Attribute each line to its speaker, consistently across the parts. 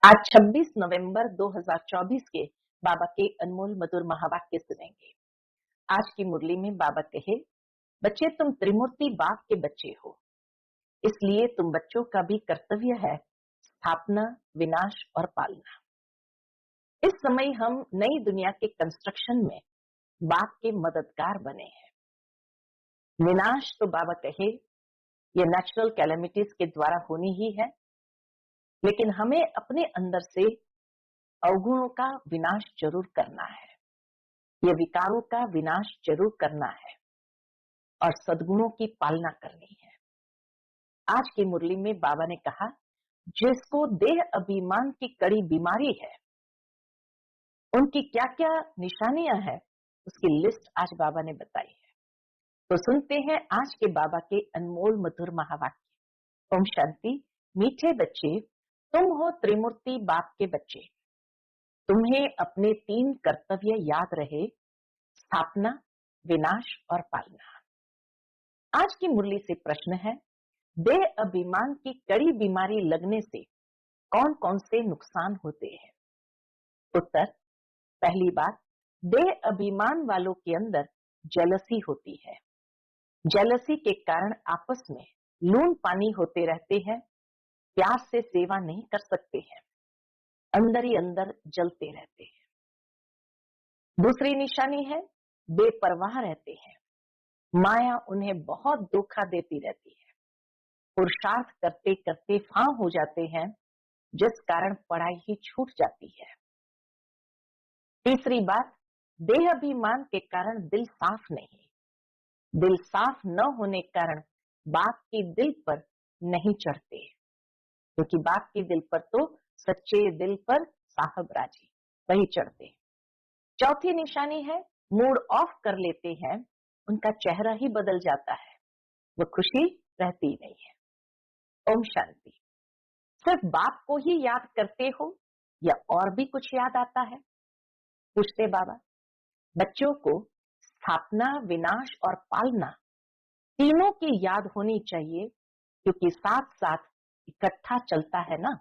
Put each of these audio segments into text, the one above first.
Speaker 1: आज 26 नवंबर 2024 के बाबा के अनमोल मधुर महावाक्य सुनेंगे। आज की मुरली में बाबा कहे, बच्चे तुम त्रिमूर्ति बाप के बच्चे हो, इसलिए तुम बच्चों का भी कर्तव्य है स्थापना, विनाश और पालना। इस समय हम नई दुनिया के कंस्ट्रक्शन में बाप के मददगार बने हैं। विनाश तो बाबा कहे ये नेचुरल कैलेमिटीज के द्वारा होनी ही है, लेकिन हमें अपने अंदर से अवगुणों का विनाश जरूर करना है, ये विकारों का विनाश जरूर करना है और सद्गुणों की पालना करनी है। आज की मुरली में बाबा ने कहा, जिसको देह अभिमान की कड़ी बीमारी है, उनकी क्या क्या निशानियां हैं, उसकी लिस्ट आज बाबा ने बताई है। तो सुनते हैं आज के बाबा के अनमोल मधुर महावाक्य। ओम शांति। मीठे बच्चे, तुम हो त्रिमूर्ति बाप के बच्चे। तुम्हें अपने 3 कर्तव्य याद रहे, स्थापना, विनाश और पालना। आज की मुरली से प्रश्न है, देह अभिमान की कड़ी बीमारी लगने से कौन कौन से नुकसान होते हैं? उत्तर, पहली बात, देह अभिमान वालों के अंदर जेलसी होती है। जेलसी के कारण आपस में लून पानी होते रहते हैं, प्यार से सेवा नहीं कर सकते हैं, अंदर ही अंदर जलते रहते हैं। दूसरी निशानी है, बेपरवाह रहते हैं, माया उन्हें बहुत धोखा देती रहती है, पुरुषार्थ करते करते फां हो जाते हैं, जिस कारण पढ़ाई ही छूट जाती है। तीसरी बात, देह अभिमान के कारण दिल साफ नहीं, दिल साफ न होने के कारण बाप के दिल पर नहीं चढ़ते, क्योंकि बाप के दिल पर तो सच्चे दिल पर साहब राजी, वही चढ़ते। चौथी निशानी है, मूड ऑफ कर लेते हैं, उनका चेहरा ही बदल जाता है, वो खुशी रहती नहीं है। ओम शांति। सिर्फ बाप को ही याद करते हो या और भी कुछ याद आता है? पूछते बाबा। बच्चों को स्थापना, विनाश और पालना तीनों की याद होनी चाहिए, क्योंकि साथ साथ इकट्ठा चलता है ना,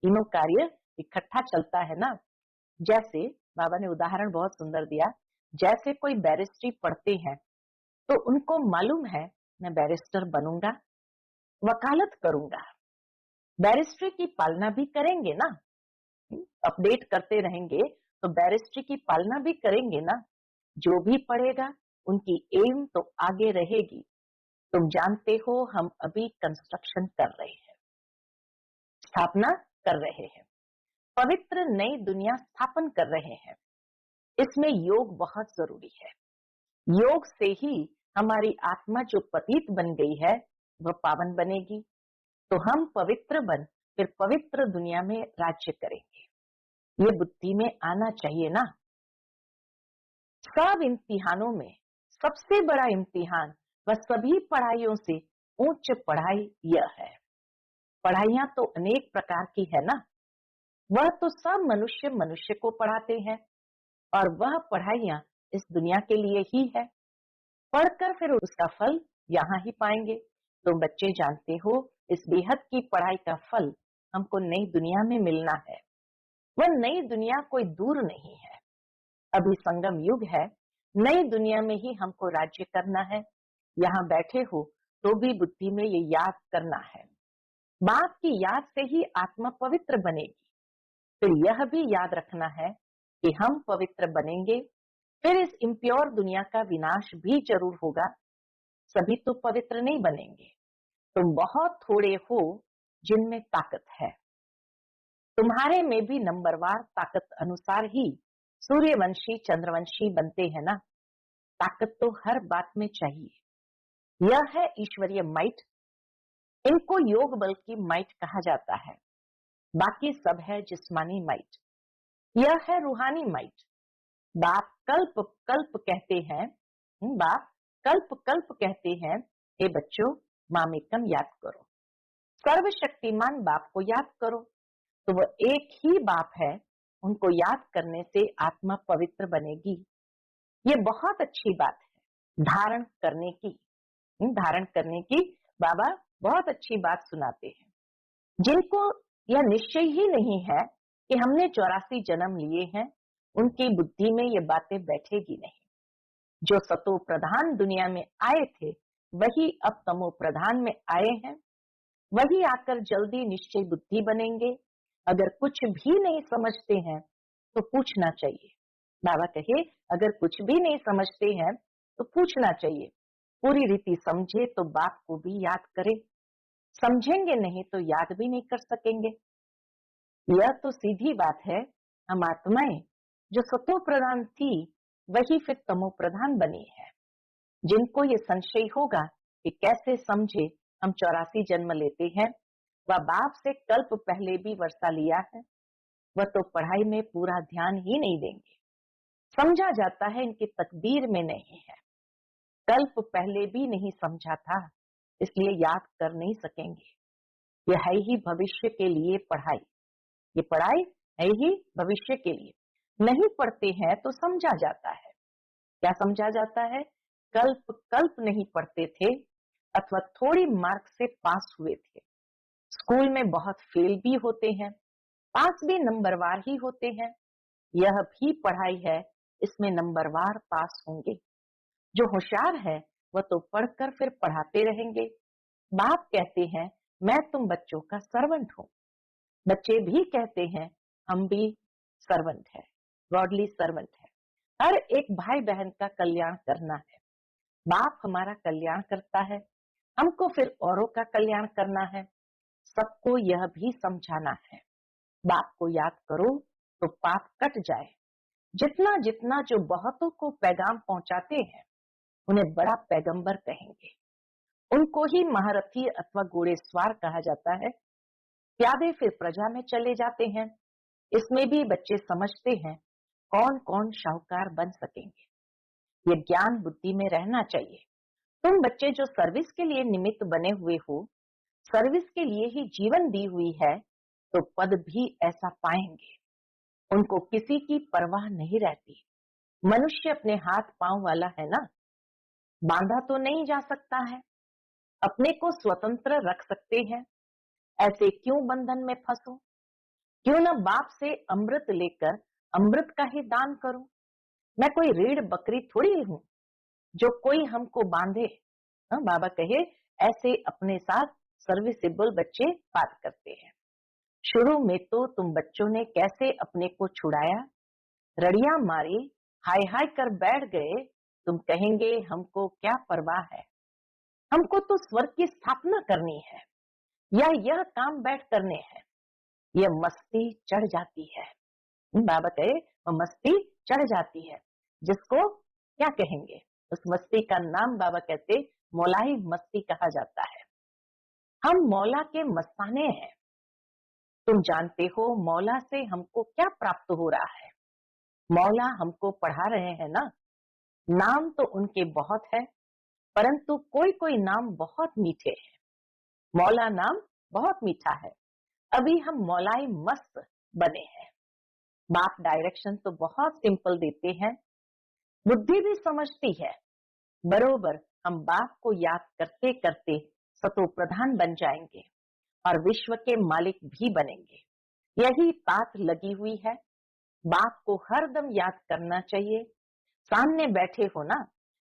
Speaker 1: तीनों कार्य इकट्ठा चलता है ना। जैसे बाबा ने उदाहरण बहुत सुंदर दिया, जैसे कोई बैरिस्ट्री पढ़ते हैं तो उनको मालूम है मैं बैरिस्टर बनूंगा, वकालत करूंगा, बैरिस्ट्री की पालना भी करेंगे ना, अपडेट करते रहेंगे तो बैरिस्ट्री की पालना भी करेंगे ना। जो भी पढ़ेगा उनकी एम तो आगे रहेगी। तुम जानते हो हम अभी कंस्ट्रक्शन कर रहे हैं, स्थापना कर रहे हैं, पवित्र नई दुनिया स्थापन कर रहे हैं। इसमें योग बहुत जरूरी है। योग से ही हमारी आत्मा जो पतित बन गई है वह पावन बनेगी, तो हम पवित्र बन फिर पवित्र दुनिया में राज्य करेंगे। ये बुद्धि में आना चाहिए ना। सब इम्तिहानों में सबसे बड़ा इम्तिहान वह सभी पढ़ाइयों से उच्च पढ़ाई यह है। पढ़ाइयां तो अनेक प्रकार की है ना, वह तो सब मनुष्य मनुष्य को पढ़ाते हैं और वह पढ़ाइयां इस दुनिया के लिए ही है। पढ़कर फिर उसका फल यहाँ ही पाएंगे। तो बच्चे जानते हो, इस बेहद की पढ़ाई का फल हमको नई दुनिया में मिलना है। वह नई दुनिया कोई दूर नहीं है, अभी संगम युग है, नई दुनिया में ही हमको राज्य करना है। यहाँ बैठे हो तो भी बुद्धि में ये याद करना है, बाप की याद से ही आत्मा पवित्र बनेगी। फिर यह भी याद रखना है कि हम पवित्र बनेंगे, फिर इस इम्प्योर दुनिया का विनाश भी जरूर होगा। सभी तो पवित्र नहीं बनेंगे, तुम बहुत थोड़े हो जिनमें ताकत है। तुम्हारे में भी नंबरवार ताकत अनुसार ही सूर्यवंशी चंद्रवंशी बनते हैं ना। ताकत तो हर बात में चाहिए। यह है ईश्वरीय माइट, इनको योग बल की माइट कहा जाता है। बाकी सब है जिस्मानी माइट, यह है रूहानी माइट। बाप कल्प कल्प कहते हैं, बाप कल्प कल्प कहते हैं, हे बच्चों मामेकम याद करो, सर्वशक्तिमान बाप को याद करो। तो वह एक ही बाप है, उनको याद करने से आत्मा पवित्र बनेगी। ये बहुत अच्छी बात है धारण करने की। धारण करने की बाबा बहुत अच्छी बात सुनाते हैं। जिनको यह निश्चय ही नहीं है कि हमने 84 जन्म लिए हैं, उनकी बुद्धि में ये बातें बैठेगी नहीं। जो सतो प्रधान दुनिया में आए थे, वही अब तमो प्रधान में आए हैं। वही आकर जल्दी निश्चय बुद्धि बनेंगे। अगर कुछ भी नहीं समझते हैं तो पूछना चाहिए। बाबा कहे, अगर कुछ भी नहीं समझते हैं तो पूछना चाहिए। पूरी रीति समझे तो बाप को भी याद करे, समझेंगे नहीं तो याद भी नहीं कर सकेंगे। यह तो सीधी बात है। हम आत्माएं जो सतो प्रधान थी, वही फिर तमो प्रधान बनी है। जिनको ये संशय होगा कि कैसे समझे हम 84 जन्म लेते हैं, वह बाप से कल्प पहले भी वर्षा लिया है, वह तो पढ़ाई में पूरा ध्यान ही नहीं देंगे। समझा जाता है इनकी तकदीर में नहीं है। कल्प पहले भी नहीं समझा था, इसलिए याद कर नहीं सकेंगे। यह है ही भविष्य के लिए पढ़ाई। ये पढ़ाई है ही भविष्य के लिए। नहीं पढ़ते हैं तो समझा जाता है। क्या समझा जाता है? कल्प कल्प नहीं पढ़ते थे अथवा थोड़ी मार्क से पास हुए थे। स्कूल में बहुत फेल भी होते हैं, पास भी नंबरवार ही होते हैं। यह भी पढ़ाई है, इसमें नंबरवार पास होंगे। जो होशियार है वह तो पढ़कर फिर पढ़ाते रहेंगे। बाप कहते हैं, मैं तुम बच्चों का सर्वेंट हूँ। बच्चे भी कहते हैं, हम भी सर्वेंट है, गॉडली सर्वेंट है। हर एक भाई बहन का कल्याण करना है। बाप हमारा कल्याण करता है, हमको फिर औरों का कल्याण करना है। सबको यह भी समझाना है। बाप को याद करो तो पाप कट जाए। जितना जितना जो बहुतों को पैगाम पहुंचाते हैं, उन्हें बड़ा पैगंबर कहेंगे। उनको ही महारथी अथवा घोड़ेसवार कहा जाता है। प्यादे फिर प्रजा में चले जाते हैं। इसमें भी बच्चे समझते हैं कौन कौन शाहूकार बन सकेंगे। ये ज्ञान बुद्धि में रहना चाहिए। तुम बच्चे जो सर्विस के लिए निमित्त बने हुए हो, सर्विस के लिए ही जीवन दी हुई है, तो पद भी ऐसा पाएंगे। उनको किसी की परवाह नहीं रहती। मनुष्य अपने हाथ पांव वाला है ना, बांधा तो नहीं जा सकता है। अपने को स्वतंत्र रख सकते हैं, ऐसे क्यों बंधन में फंसो। क्यों न बाप से अमृत लेकर अमृत का ही दान करूं। मैं कोई रीढ़ बकरी थोड़ी हूं जो कोई हमको बांधे। बाबा कहे, ऐसे अपने साथ सर्विसेबल बच्चे बात करते हैं। शुरू में तो तुम बच्चों ने कैसे अपने को छुड़ाया, रड़ियां मारी, हाय हाय कर बैठ गए। तुम कहेंगे हमको क्या परवाह है, हमको तो स्वर्ग की स्थापना करनी है या यह काम बैठ करने हैं। यह मस्ती चढ़ जाती है। बाबा कहे, वो मस्ती चढ़ जाती है। जिसको क्या कहेंगे, उस मस्ती का नाम बाबा कहते मौलाई मस्ती कहा जाता है। हम मौला के मस्ताने हैं। तुम जानते हो मौला से हमको क्या प्राप्त हो रहा है। मौला हमको पढ़ा रहे हैं ना। नाम तो उनके बहुत है, परंतु कोई कोई नाम बहुत मीठे हैं। मौला नाम बहुत मीठा है। अभी हम मौलाई मस्त बने हैं। बाप डायरेक्शन तो बहुत सिंपल देते हैं, बुद्धि भी समझती है। बरोबर हम बाप को याद करते करते सतो प्रधान बन जाएंगे और विश्व के मालिक भी बनेंगे। यही बात लगी हुई है। बाप को हरदम याद करना चाहिए। सामने बैठे हो ना,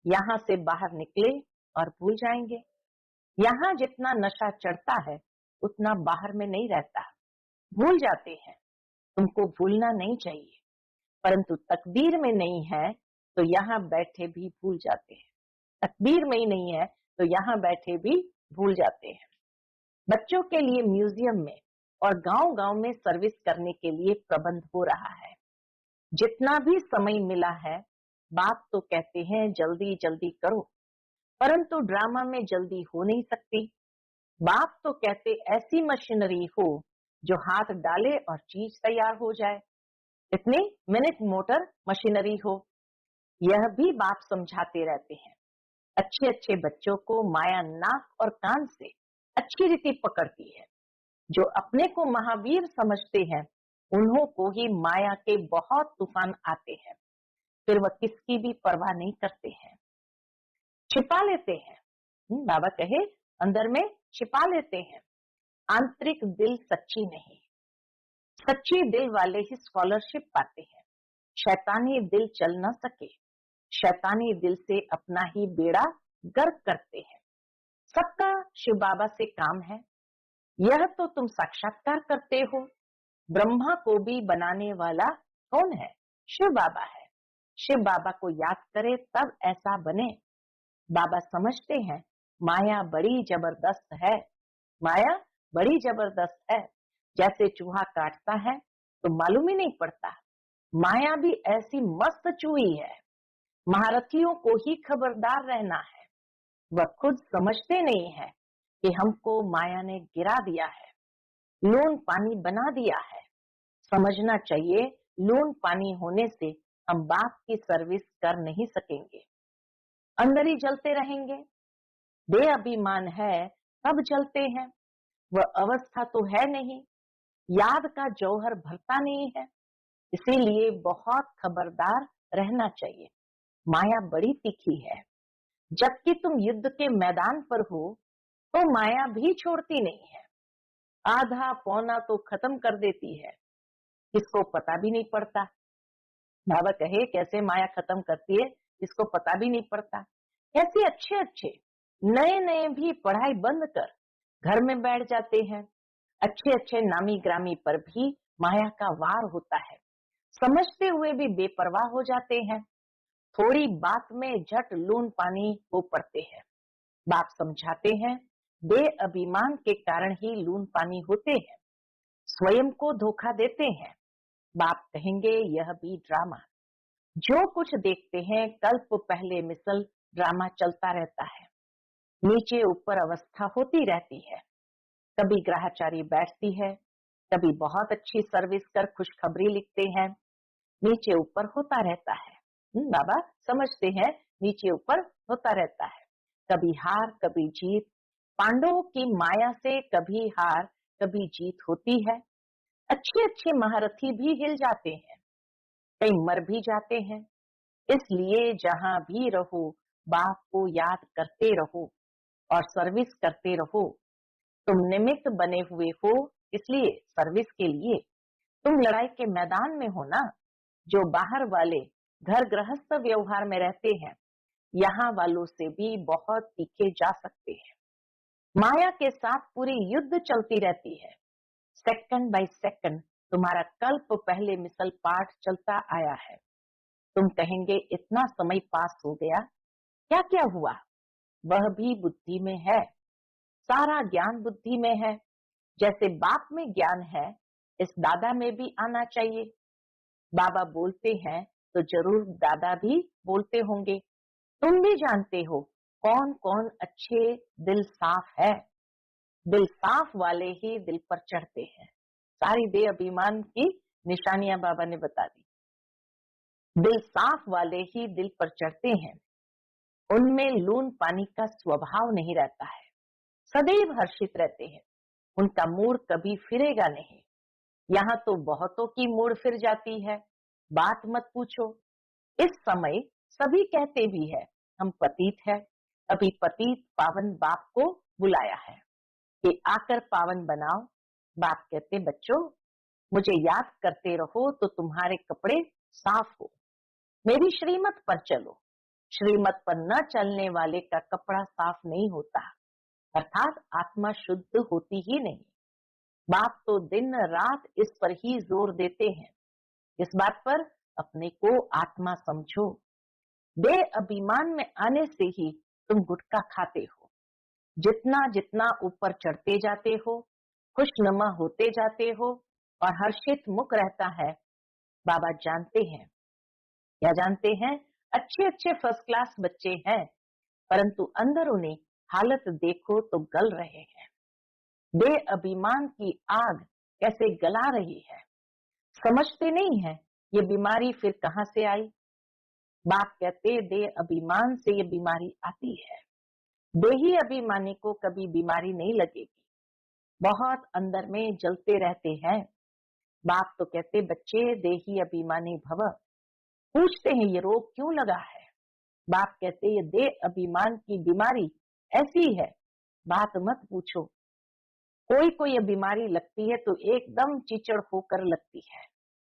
Speaker 1: यहाँ से बाहर निकले और भूल जाएंगे। यहाँ जितना नशा चढ़ता है उतना बाहर में नहीं रहता, भूल जाते हैं। तुमको भूलना नहीं चाहिए, परंतु तकदीर में नहीं है तो यहाँ बैठे भी भूल जाते हैं। तकदीर में ही नहीं है तो यहाँ बैठे भी भूल जाते हैं। बच्चों के लिए म्यूजियम में और गांव-गांव में सर्विस करने के लिए प्रबंध हो रहा है। जितना भी समय मिला है, बाप तो कहते हैं जल्दी जल्दी करो, परंतु ड्रामा में जल्दी हो नहीं सकती। बाप तो कहते ऐसी मशीनरी हो जो हाथ डाले और चीज तैयार हो जाए। इतनी मिनट मोटर मशीनरी हो। यह भी बाप समझाते रहते हैं। अच्छे अच्छे बच्चों को माया नाक और कान से अच्छी रीति पकड़ती है। जो अपने को महावीर समझते हैं, उन्हों को ही माया के बहुत तूफान आते हैं। फिर वह किसकी भी परवाह नहीं करते हैं, छिपा लेते हैं। बाबा कहे, अंदर में छिपा लेते हैं। आंतरिक दिल सच्ची नहीं, सच्चे दिल वाले ही स्कॉलरशिप पाते हैं। शैतानी दिल चल न सके, शैतानी दिल से अपना ही बेड़ा गर्क करते हैं। सबका शिव बाबा से काम है, यह तो तुम साक्षात्कार करते हो। ब्रह्मा को भी बनाने वाला कौन है? शिव बाबा है। शिव बाबा को याद करे तब ऐसा बने। बाबा समझते हैं माया बड़ी जबरदस्त है, माया बड़ी जबरदस्त है। जैसे चूहा काटता है तो मालूम ही नहीं पड़ता, माया भी ऐसी मस्त चूही है। महारथियों को ही खबरदार रहना है, वह खुद समझते नहीं है कि हमको माया ने गिरा दिया है, लून पानी बना दिया है। समझना चाहिए लून पानी होने से हम बाप की सर्विस कर नहीं सकेंगे, अंदर ही जलते रहेंगे। बेअभिमान है तब जलते हैं, वह अवस्था तो है नहीं, याद का जौहर भरता नहीं है। इसीलिए बहुत खबरदार रहना चाहिए। माया बड़ी तीखी है, जबकि तुम युद्ध के मैदान पर हो तो माया भी छोड़ती नहीं है। आधा पौना तो खत्म कर देती है, इसको पता भी नहीं पड़ता। बाबा कहे कैसे माया खत्म करती है, इसको पता भी नहीं पड़ता। कैसे अच्छे अच्छे नए नए भी पढ़ाई बंद कर घर में बैठ जाते हैं। अच्छे अच्छे नामी ग्रामी पर भी माया का वार होता है, समझते हुए भी बेपरवाह हो जाते हैं। थोड़ी बात में झट लून पानी हो पड़ते हैं। बाप समझाते हैं बेअभिमान के कारण ही लून पानी होते हैं, स्वयं को धोखा देते हैं। बाप कहेंगे यह भी ड्रामा, जो कुछ देखते हैं कल्प पहले मिसल ड्रामा चलता रहता है। नीचे ऊपर अवस्था होती रहती है, कभी ग्रहचारी बैठती है, कभी बहुत अच्छी सर्विस कर खुशखबरी लिखते हैं। नीचे ऊपर होता रहता है। बाबा समझते हैं नीचे ऊपर होता रहता है, कभी हार कभी जीत। पांडवों की माया से कभी हार कभी जीत होती है। अच्छे अच्छे महारथी भी हिल जाते हैं, कई मर भी जाते हैं। इसलिए जहां भी रहो बाप को याद करते रहो और सर्विस करते रहो। तुम निमित्त बने हुए हो, इसलिए सर्विस के लिए। तुम लड़ाई के मैदान में हो ना। जो बाहर वाले घर गृहस्थ व्यवहार में रहते हैं, यहाँ वालों से भी बहुत तीखे जा सकते हैं। माया के साथ पूरी युद्ध चलती रहती है। सेकंड बाय सेकंड तुम्हारा कल्प पहले मिसल पाठ चलता आया है। तुम कहेंगे इतना समय पास हो गया, क्या क्या हुआ? वह भी बुद्धि में है, सारा ज्ञान बुद्धि में है। जैसे बाप में ज्ञान है, इस दादा में भी आना चाहिए। बाबा बोलते हैं तो जरूर दादा भी बोलते होंगे। तुम भी जानते हो कौन कौन अच्छे दिल साफ है। दिल साफ वाले ही दिल पर चढ़ते हैं। सारी बेअभिमान की निशानियां बाबा ने बता दी। दिल साफ वाले ही दिल पर चढ़ते हैं, उनमें लून पानी का स्वभाव नहीं रहता है, सदैव हर्षित रहते हैं। उनका मूड कभी फिरेगा नहीं। यहाँ तो बहुतों की मूड फिर जाती है, बात मत पूछो। इस समय सभी कहते भी है हम पतित है। अभी पतित पावन बाप को बुलाया है कि आकर पावन बनाओ। बाप कहते बच्चों, मुझे याद करते रहो तो तुम्हारे कपड़े साफ हो। मेरी श्रीमत पर चलो। श्रीमत पर न चलने वाले का कपड़ा साफ नहीं होता, अर्थात आत्मा शुद्ध होती ही नहीं। बाप तो दिन रात इस पर ही जोर देते हैं, इस बात पर अपने को आत्मा समझो। बेअभिमान में आने से ही तुम गुटखा खाते हो। जितना जितना ऊपर चढ़ते जाते हो, खुशनुमा होते जाते हो और हर्षित मुख रहता है। बाबा जानते हैं, क्या जानते हैं? अच्छे अच्छे फर्स्ट क्लास बच्चे हैं, परंतु अंदर उन्हें हालत देखो तो गल रहे हैं। बेअभिमान की आग कैसे गला रही है, समझते नहीं है ये बीमारी फिर कहां से आई। बाप कहते दे अभिमान से ये बीमारी आती है। देही अभिमानी को कभी बीमारी नहीं लगेगी, बहुत अंदर में जलते रहते हैं। बाप तो कहते बच्चे देही अभिमानी भव। पूछते हैं ये रोग क्यों लगा है? बाप कहते ये देह अभिमान की बीमारी ऐसी है, बात मत पूछो। कोई कोई ये बीमारी लगती है तो एकदम चिचड़ होकर लगती है।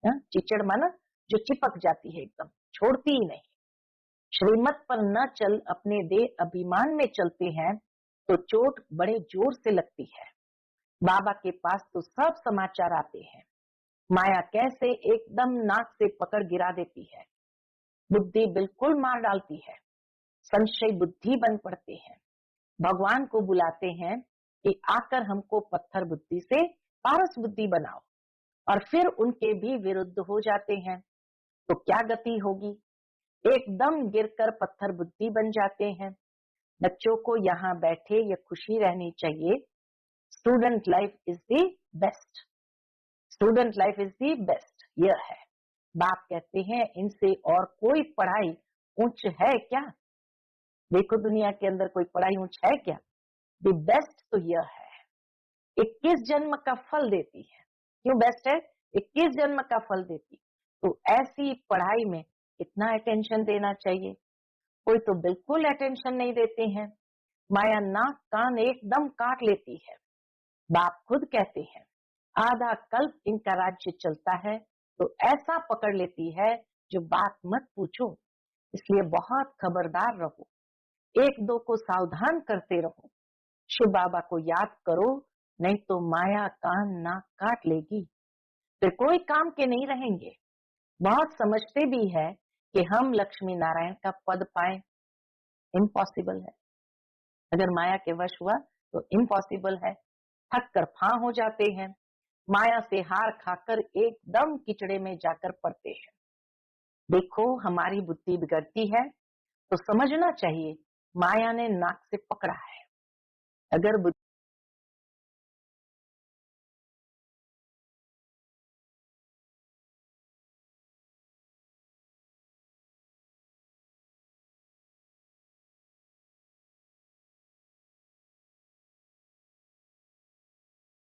Speaker 1: चिचड़ माना जो चिपक जाती है, एकदम छोड़ती ही नहीं। श्रीमत पर न चल अपने दे अभिमान में चलते हैं तो चोट बड़े जोर से लगती है। बाबा के पास तो सब समाचार आते हैं। माया कैसे एकदम नाक से पकड़ गिरा देती है, बुद्धि बिल्कुल मार डालती है, संशय बुद्धि बन पड़ते हैं। भगवान को बुलाते हैं कि आकर हमको पत्थर बुद्धि से पारस बुद्धि बनाओ, और फिर उनके भी विरुद्ध हो जाते हैं तो क्या गति होगी। एकदम गिरकर पत्थर बुद्धि बन जाते हैं। बच्चों को यहाँ बैठे ये खुशी रहनी चाहिए, student life is the best, student life is the best, यह है। बाप कहते हैं इनसे और कोई पढ़ाई ऊंच है क्या? देखो दुनिया के अंदर कोई पढ़ाई ऊंच है क्या? द बेस्ट तो यह है, 21 जन्म का फल देती है। क्यों बेस्ट है? 21 जन्म का फल देती। तो ऐसी पढ़ाई में इतना अटेंशन देना चाहिए। कोई तो बिल्कुल अटेंशन नहीं देते हैं। माया नाक कान एकदम काट लेती है। बाप खुद कहते हैं आधा कल्प इनका राज्य चलता है तो ऐसा पकड़ लेती है जो बात मत पूछो। इसलिए बहुत खबरदार रहो, एक दो को सावधान करते रहो, शिव बाबा को याद करो, नहीं तो माया कान नाक काट लेगी, फिर कोई काम के नहीं रहेंगे। बहुत समझते भी है कि हम लक्ष्मी नारायण का पद पाए, इम्पॉसिबल है। अगर माया के वश हुआ तो इम्पॉसिबल है। थक कर फां हो जाते हैं, माया से हार खाकर एकदम किचड़े में जाकर पड़ते हैं। देखो हमारी बुद्धि बिगड़ती है तो समझना चाहिए माया ने नाक से पकड़ा है। अगर